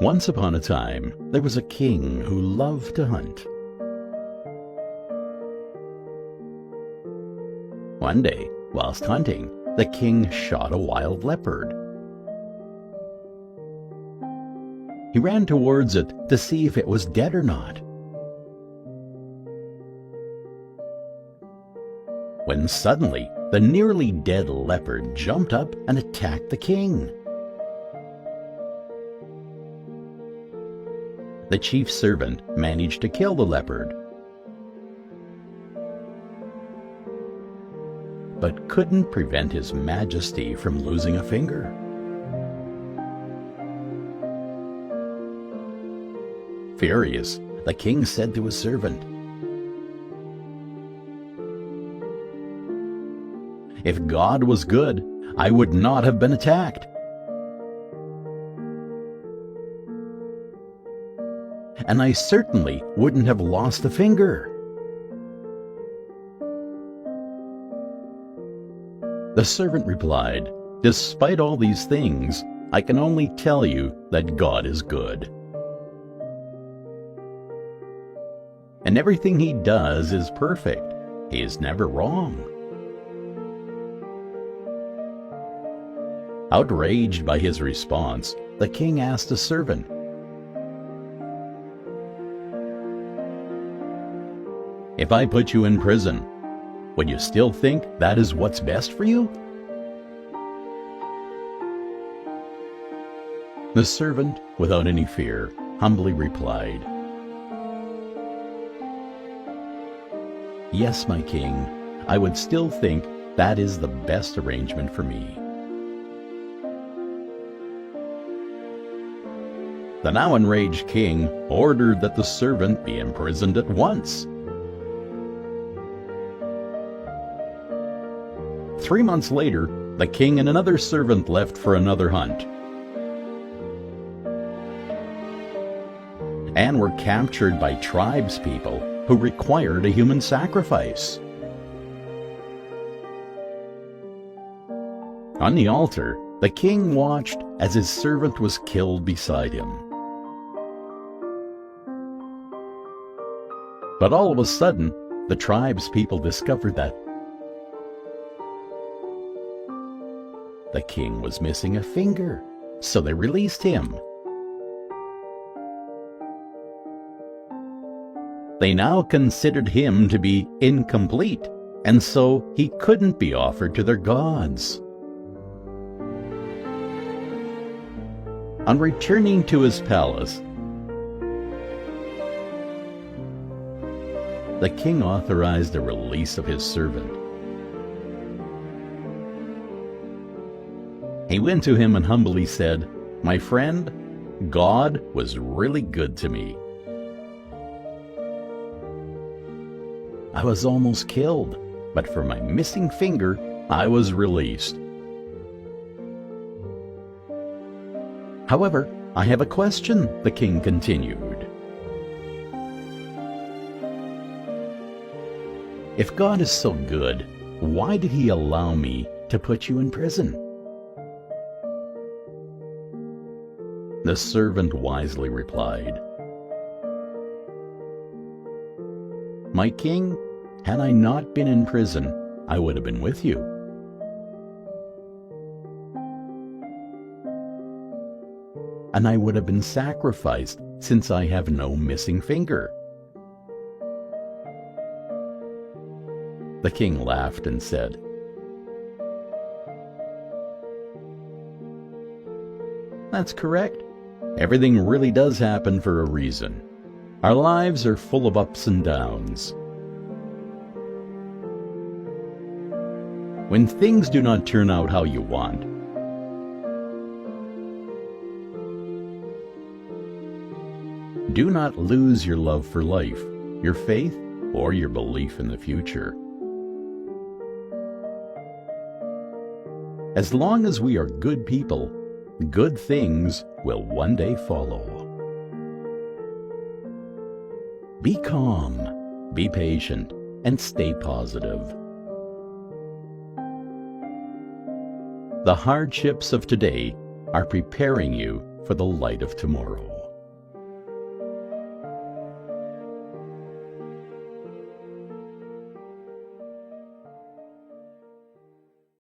Once upon a time, there was a king who loved to hunt. One day, whilst hunting, the king shot a wild leopard. He ran towards it to see if it was dead or not. When suddenly, the nearly dead leopard jumped up and attacked the king. The chief servant managed to kill the leopard, but couldn't prevent His Majesty from losing a finger. Furious, the king said to his servant, "If God was good, I would not have been attacked. And I certainly wouldn't have lost a finger." The servant replied, "Despite all these things, I can only tell you that God is good. And everything He does is perfect. He is never wrong." Outraged by his response, the king asked the servant, "If I put you in prison, would you still think that is what's best for you?" The servant, without any fear, humbly replied, "Yes, my king, I would still think that is the best arrangement for me." The now enraged king ordered that the servant be imprisoned at once. 3 months later, the king and another servant left for another hunt, and were captured by tribespeople who required a human sacrifice. On the altar, the king watched as his servant was killed beside him. But all of a sudden, the tribespeople discovered that the king was missing a finger, so they released him. They now considered him to be incomplete, and so he couldn't be offered to their gods. On returning to his palace, the king authorized the release of his servant. He went to him and humbly said, "My friend, God was really good to me. I was almost killed, but for my missing finger, I was released. However, I have a question," the king continued. "If God is so good, why did He allow me to put you in prison?" The servant wisely replied, "My king, had I not been in prison, I would have been with you. And I would have been sacrificed, since I have no missing finger." The king laughed and said, "That's correct. Everything really does happen for a reason. Our lives are full of ups and downs. When things do not turn out how you want, do not lose your love for life, your faith, or your belief in the future. As long as we are good people, good things will one day follow. Be calm, be patient, and stay positive. The hardships of today are preparing you for the light of tomorrow.